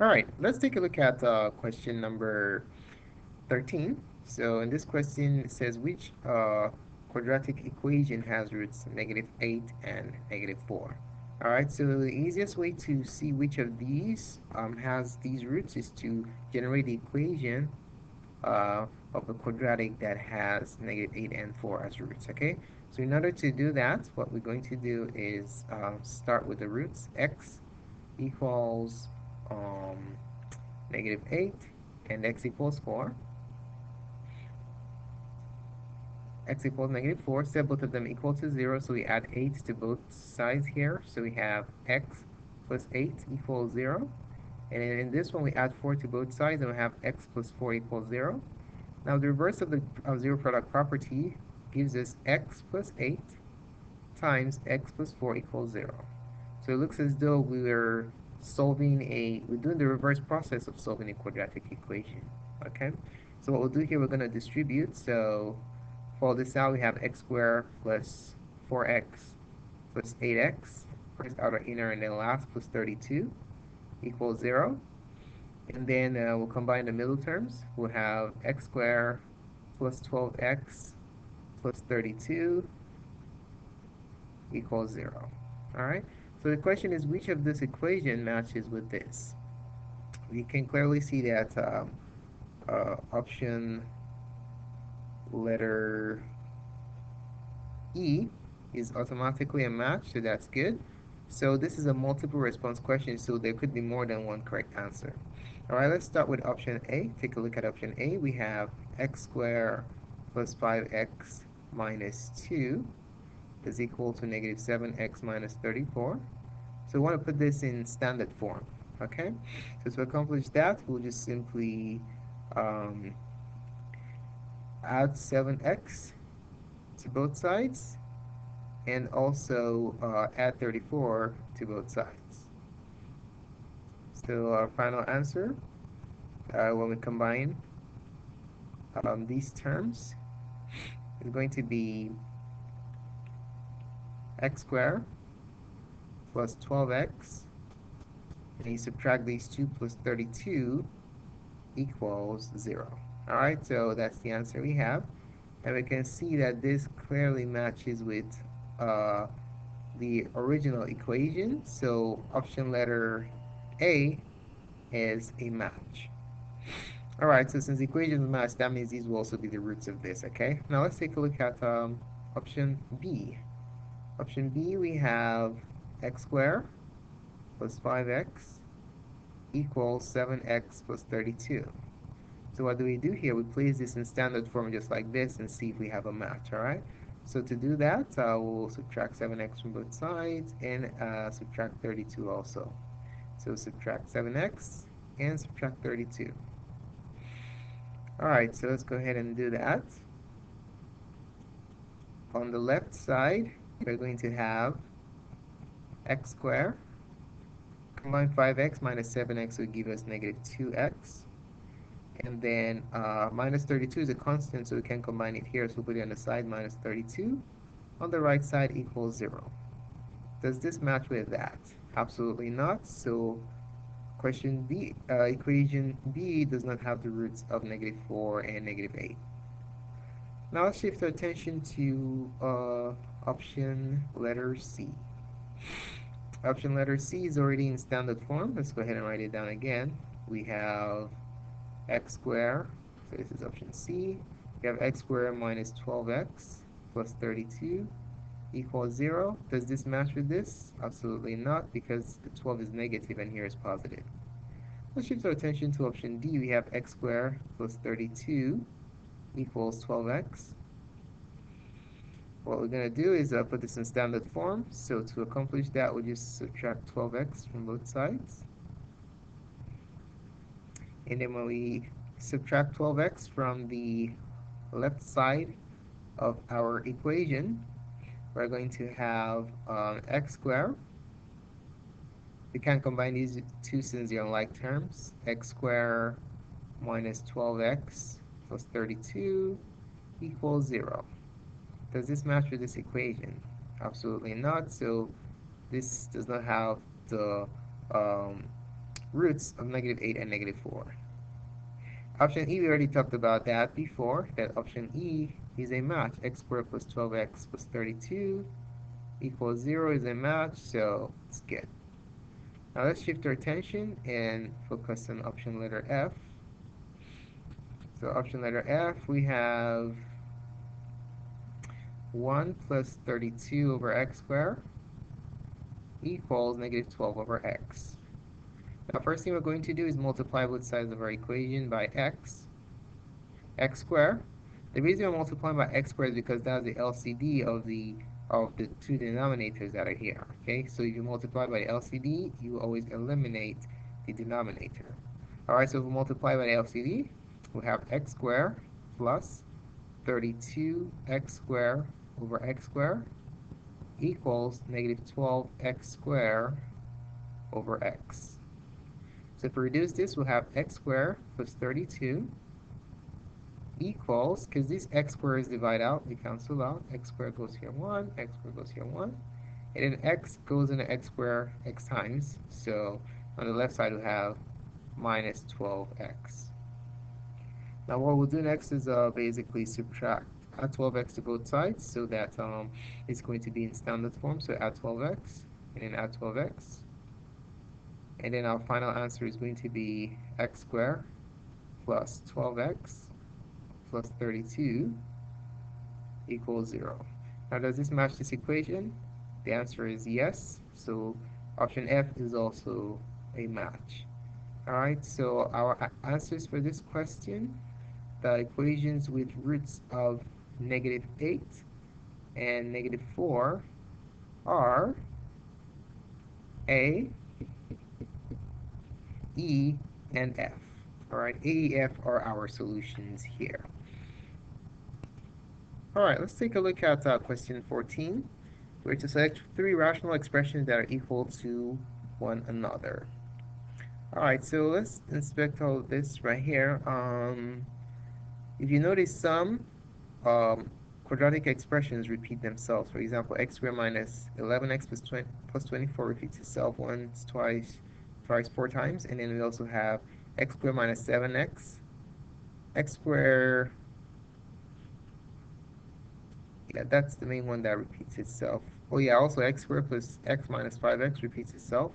All right, let's take a look at question number 13. So in this question, it says which quadratic equation has roots -8 and -4? All right, so the easiest way to see which of these has these roots is to generate the equation uh, of a quadratic that has -8 and 4 as roots, okay? So in order to do that, what we're going to do is start with the roots. X equals um, -8 and x equals 4. X equals -4, set both of them equal to 0, so we add 8 to both sides here. So we have x plus 8 equals 0. And in this one, we add 4 to both sides, and we have x plus 4 equals 0. Now, the reverse of the zero product property gives us x plus 8 times x plus 4 equals 0. So it looks as though we're doing the reverse process of solving a quadratic equation, okay? So what we'll do here, we're going to distribute. So for this out, we have x squared plus 4x plus 8x, first outer inner and then last, plus 32 equals 0. And then we'll combine the middle terms. We'll have x squared plus 12x plus 32 equals 0. All right? So the question is, which of this equation matches with this? We can clearly see that option letter E is automatically a match, so that's good. So this is a multiple response question, so there could be more than one correct answer. All right, let's start with option A. Take a look at option A. We have x squared plus 5x minus 2 is equal to -7x minus 34. So we want to put this in standard form, okay? So to accomplish that, we'll just simply um, add 7x to both sides and also add 34 to both sides. So our final answer, when we combine these terms, is going to be x squared plus 12x, and you subtract these two plus 32 equals 0. All right, so that's the answer we have. And we can see that this clearly matches with the original equation. So option letter A is a match. All right, so since the equations match, that means these will also be the roots of this, okay? Now let's take a look at option B. Option B, we have x squared plus 5x equals 7x plus 32. So what do we do here? We place this in standard form just like this and see if we have a match, all right? So to do that, we'll subtract 7x from both sides and subtract 32 also. So subtract 7x and subtract 32. All right, so let's go ahead and do that. On the left side, we're going to have x squared. Combine 5x minus 7x will give us -2x. And then minus 32 is a constant, so we can combine it here. So we'll put it on the side, minus 32. On the right side equals 0. Does this match with that? Absolutely not. So question B, equation B does not have the roots of -4 and -8. Now let's shift our attention to option letter C. Option letter C is already in standard form. Let's go ahead and write it down again. We have x squared, so this is option C. We have x squared minus 12x plus 32 equals 0. Does this match with this? Absolutely not, because the 12 is negative and here is positive. Let's shift our attention to option D. We have x squared plus 32 equals 12x. What we're going to do is put this in standard form. So to accomplish that, we'll just subtract 12x from both sides. And then when we subtract 12x from the left side of our equation, we're going to have x squared. We can combine these two since they're unlike terms. X squared minus 12x plus 32 equals 0. Does this match with this equation? Absolutely not. So this does not have the roots of -8 and -4. Option E, we already talked about that before, that option E is a match. X squared plus 12x plus 32 equals 0 is a match, so it's good. Now let's shift our attention and focus on option letter F. So option letter F, we have 1 plus 32 over x squared equals -12 over x. Now first thing we're going to do is multiply both sides of our equation by x squared. The reason we're multiplying by x squared is because that's the LCD of the two denominators that are here. Okay, so if you multiply by LCD, you always eliminate the denominator. Alright, so if we multiply by the LCD, we have x squared plus 32x squared over x squared equals -12x squared over x. So if we reduce this, we'll have x squared plus 32 equals, because this x squared is divided out, we cancel out, x squared goes here 1, x squared goes here 1, and then x goes into x squared x times, so on the left side we have minus 12x. Now what we'll do next is basically subtract, add 12x to both sides, so that it's going to be in standard form, so add 12x, and then add 12x, and then our final answer is going to be x squared plus 12x plus 32 equals 0. Now does this match this equation? The answer is yes, so option F is also a match. Alright, so our answers for this question, the equations with roots of -8 and -4 are A, E, and F. Alright, A, E, F are our solutions here. Alright, let's take a look at question 14. We're to select 3 rational expressions that are equal to one another. Alright, so let's inspect all of this right here. If you notice, some quadratic expressions repeat themselves. For example, x squared minus 11x plus 24 repeats itself once, twice, 4 times. And then we also have x squared minus 7x, x squared, yeah, that's the main one that repeats itself. Oh yeah, also x squared plus x minus 5x repeats itself.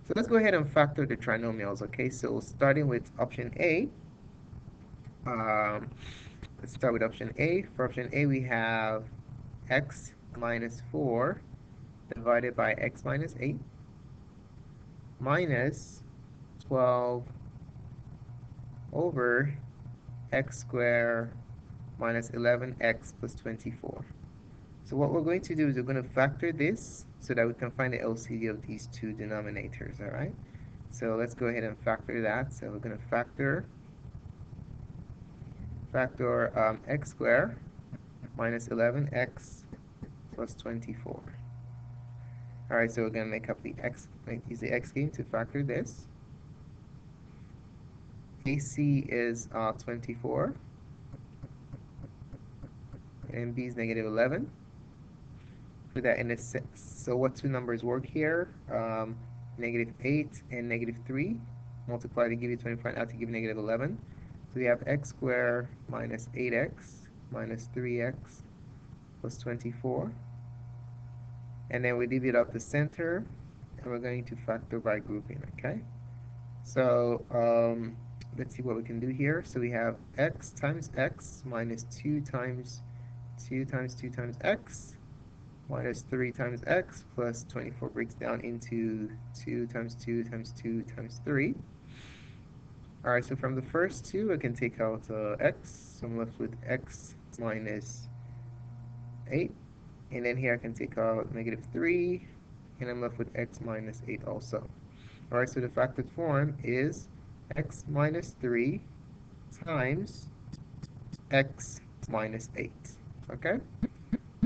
So let's go ahead and factor the trinomials, okay? So starting with option A, let's start with option A. For option A, we have x minus 4 divided by x minus 8 minus 12 over x squared minus 11x plus 24. So what we're going to do is we're going to factor this so that we can find the LCD of these two denominators, all right? So let's go ahead and factor that. So we're going to factor x squared minus 11x plus 24. All right, so we're going to make up the x, use the x game to factor this. AC is 24, and B is -11. Put that in a sense. So what two numbers work here? -8 and -3. Multiply to give you 24 and add to give you -11. So we have x squared minus 8x minus 3x plus 24. And then we divvy up the center, and we're going to factor by grouping, okay? So let's see what we can do here. So we have x times x minus 2 times 2 times 2 times x minus 3 times x plus 24 breaks down into 2 times 2 times 2 times 3. Alright, so from the first two, I can take out x. So I'm left with x minus 8. And then here I can take out -3. And I'm left with x minus 8 also. Alright, so the factored form is x minus 3 times x minus 8. Okay?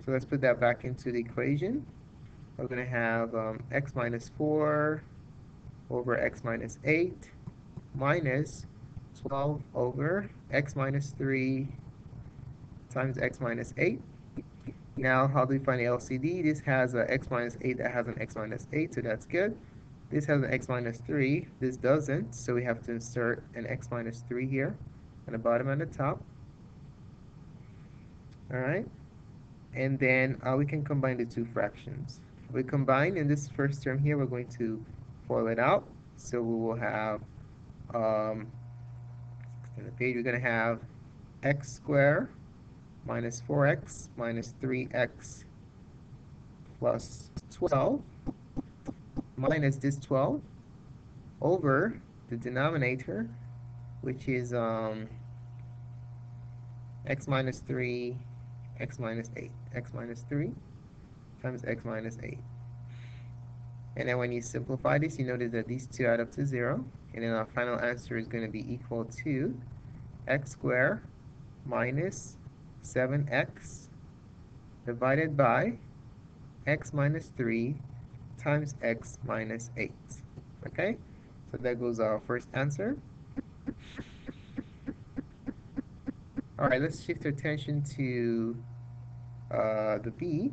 So let's put that back into the equation. We're going to have x minus 4 over x minus 8 minus 12 over x minus 3 times x minus 8. Now, how do we find the LCD? This has a x minus 8 that has an x minus 8, so that's good. This has an x minus 3. This doesn't, so we have to insert an x minus 3 here on the bottom and the top. All right, and then we can combine the two fractions. We combine in this first term here, we're going to FOIL it out. So we will have, on the page, we're going to have x squared minus 4x minus 3x plus 12 minus this 12 over the denominator, which is x minus 3, x minus 8, x minus 3 times x minus 8. And then when you simplify this, you notice that these two add up to 0. And then our final answer is going to be equal to x squared minus 7x divided by x minus 3 times x minus 8. Okay, so that goes our first answer. All right, let's shift our attention to the B.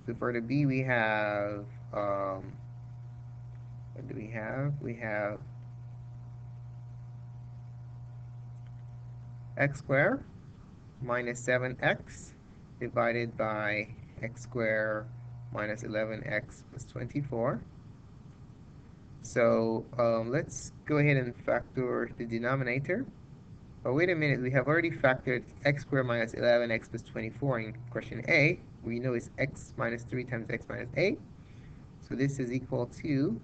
So for the B, we have, what do we have? We have x squared minus 7x divided by x squared minus 11x plus 24. So let's go ahead and factor the denominator. But wait a minute, we have already factored x squared minus 11x plus 24 in question A. We know it's x minus 3 times x minus 8. So this is equal to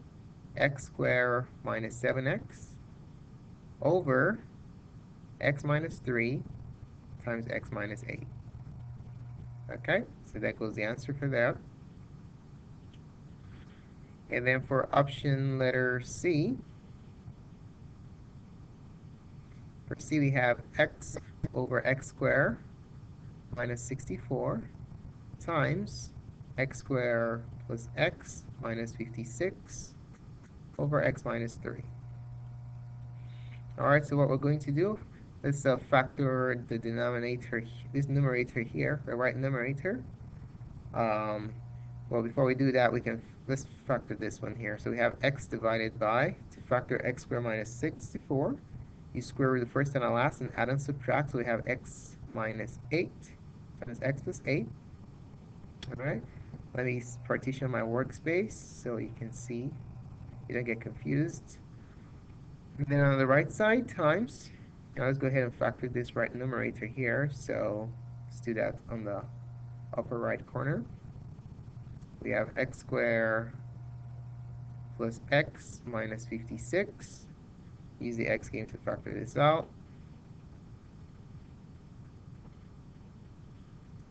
x squared minus 7x over x minus 3 times x minus 8. Okay, so that goes the answer for that. And then for option letter C, for C we have x over x squared minus 64 times x squared plus x minus 56 over x minus 3. All right, so what we're going to do, let's factor the denominator, this numerator here, the right numerator. Well, before we do that, let's factor this one here. So we have x divided by, to factor x squared minus 64, you square root the first and the last and add and subtract. So we have x minus 8 times x plus 8. All right, let me partition my workspace so you can see, you don't get confused. And then on the right side, times, now let's go ahead and factor this right numerator here. So let's do that on the upper right corner. We have x squared plus x minus 56. Use the x game to factor this out.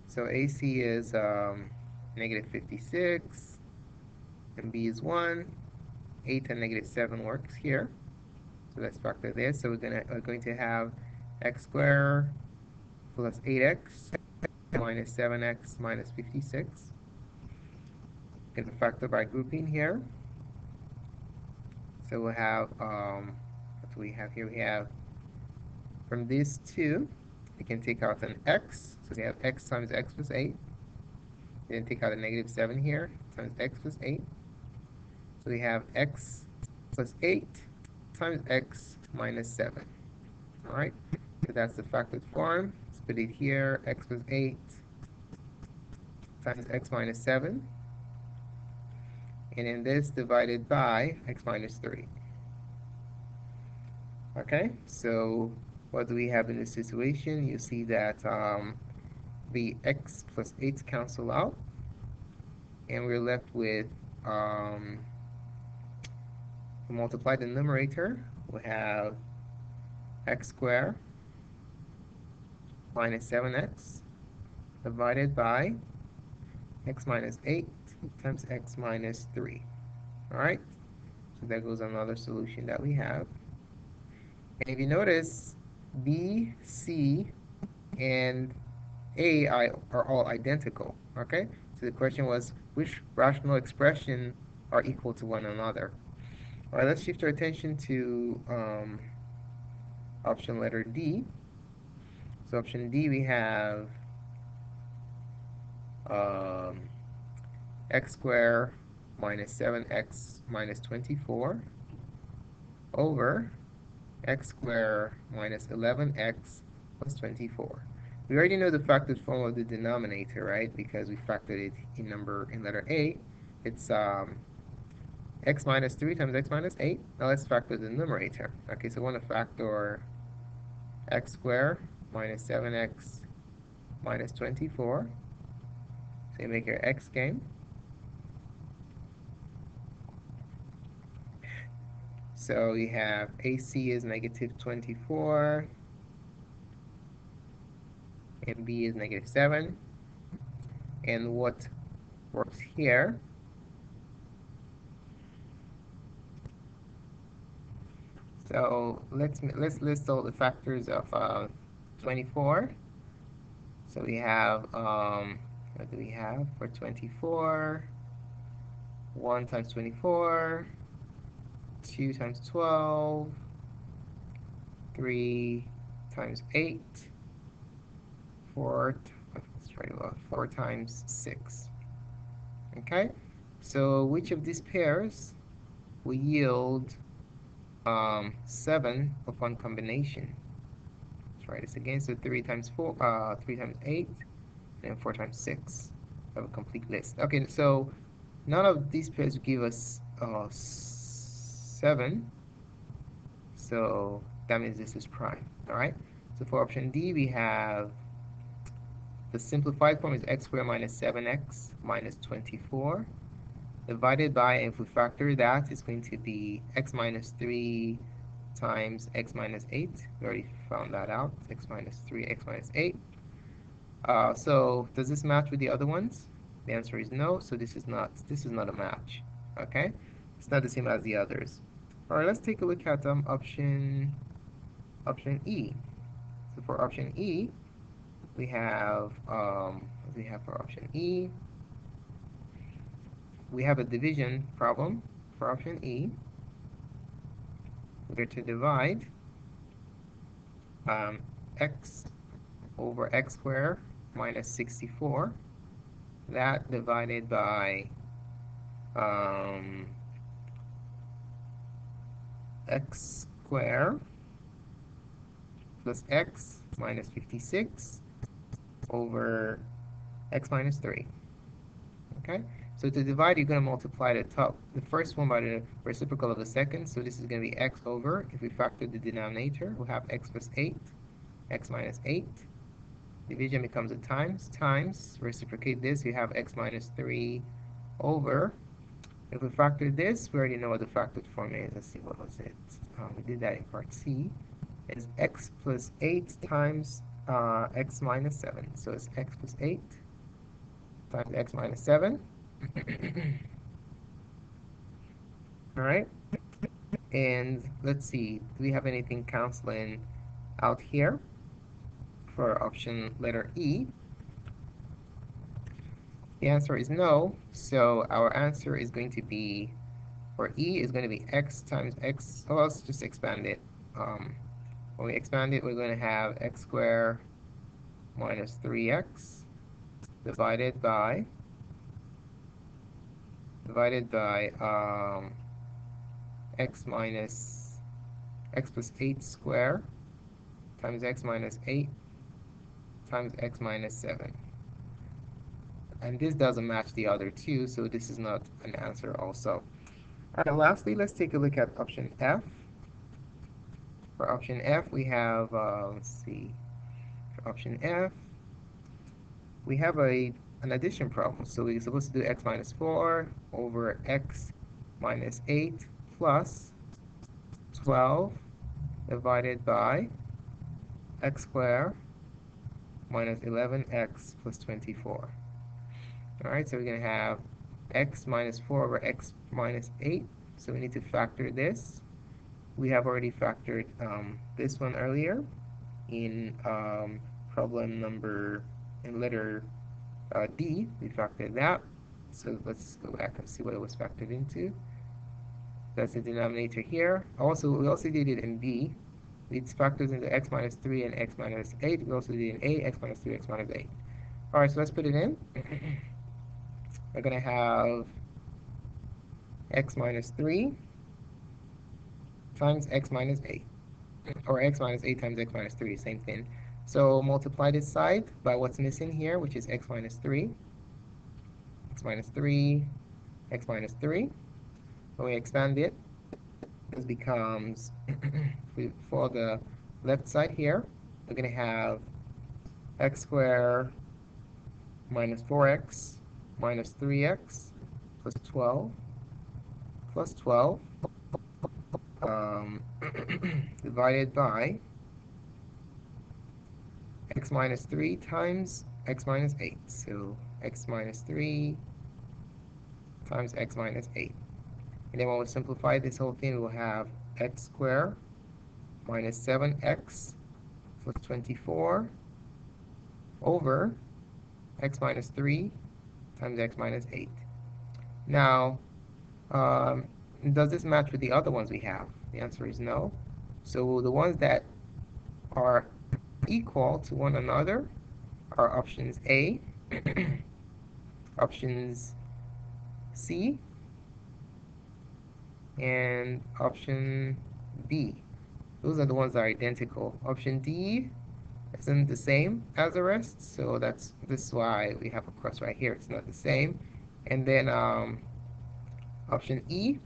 So AC is negative 56, and B is 1. 8 and negative 7 works here. So let's factor this. So we're going to have x squared plus 8x minus 7x minus 56. Going to factor by grouping here. So we'll have, what do we have here? We have, from these two, we can take out an x. So we have x times x plus 8. Then take out a negative 7 here, times x plus 8. So we have x plus 8 times x minus 7. All right, so that's the factored form. Let's put it here, x plus 8 times x minus 7. And then this divided by x minus 3. Okay, so what do we have in this situation? You see that the x plus 8 cancel out, and we're left with, to multiply the numerator, we have x squared minus 7x divided by x minus 8 times x minus 3. All right, so that goes another solution that we have. And if you notice, B, C, and A are all identical. Okay, so the question was, which rational expression are equal to one another? All right, let's shift our attention to option letter D. So option D, we have x squared minus 7x minus 24 over x squared minus 11x plus 24. We already know the factored form of the denominator, right? Because we factored it in letter A. It's x minus 3 times x minus 8. Now let's factor the numerator. Okay, so we want to factor x squared minus 7x minus 24. So you make your x game. So we have AC is negative 24 and B is negative 7. And what works here? So let's list all the factors of 24. So we have what do we have for 24? 1 times 24, 2 times 12, 3 times 8, 4, let's write about 4 times 6. Okay, so which of these pairs will yield 7 upon combination? Let's write this again. So 3 times 4, 3 times 8, and 4 times 6. I have a complete list. Okay, so none of these pairs will give us 7. So that means this is prime. All right. So for option D, we have the simplified form is x squared minus 7x minus 24 divided by, if we factor that, it's going to be x minus 3 times x minus 8. We already found that out. X minus 3, x minus 8. So does this match with the other ones? The answer is no. So this is not a match. Okay, it's not the same as the others. All right, let's take a look at option E. So for option E, we have what do we have for option E? We have a division problem for option E. We're to divide x over x squared minus 64. That divided by x squared plus x minus 56 over x minus 3. Okay, so to divide, you're going to multiply the first one by the reciprocal of the second. So this is going to be x over, if we factor the denominator, we'll have x plus 8, x minus 8. Division becomes a times, reciprocate this, you have x minus 3 over. If we factor this, we already know what the factored form is. Let's see, what was it? We did that in part C. It's x plus 8 times x minus 7. So it's x plus 8 times x minus 7. All right. And let's see, do we have anything canceling out here for option letter E? The answer is no. So our answer is going to be, for E, is going to be x times x. Oh, let's just expand it. When we expand it, we're going to have x squared minus 3x divided by x plus 8 squared times x minus 8 times x minus 7. And this doesn't match the other two, so this is not an answer also. All right, lastly, let's take a look at option F. For option F, we have, let's see, for option F, we have an addition problem. So we're supposed to do x minus 4 over x minus 8 plus 12 divided by x squared minus 11x plus 24. All right, so we're going to have x minus 4 over x minus 8. So we need to factor this. We have already factored this one earlier in problem number, in letter D. We factored that. So let's go back and see what it was factored into. That's the denominator here. We also did it in B. It factors into x minus 3 and x minus 8. We also did in A, x minus 3, x minus 8. All right, so let's put it in. We're going to have x minus 3 times x minus 8. Or x minus 8 times x minus 3, same thing. So multiply this side by what's missing here, which is x minus 3, x minus 3, x minus 3. When we expand it, this becomes, for the left side here, we're going to have x squared minus 4x minus 3x plus 12 plus 12 divided by x minus 3 times x minus 8. So x minus 3 times x minus 8. And then when we simplify this whole thing, we'll have x squared minus 7x plus 24 over x minus 3 times x minus 8. Now, does this match with the other ones we have? The answer is no. So the ones that are equal to one another are options A, options C, and option B. Those are the ones that are identical. Option D isn't the same as the rest, so this is why we have a cross right here. It's not the same. And then option E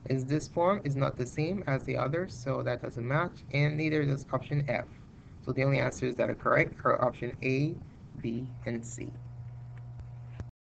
is this form is not the same as the others, so that doesn't match, and neither does option F. So the only answers that are correct are option A, B, and C.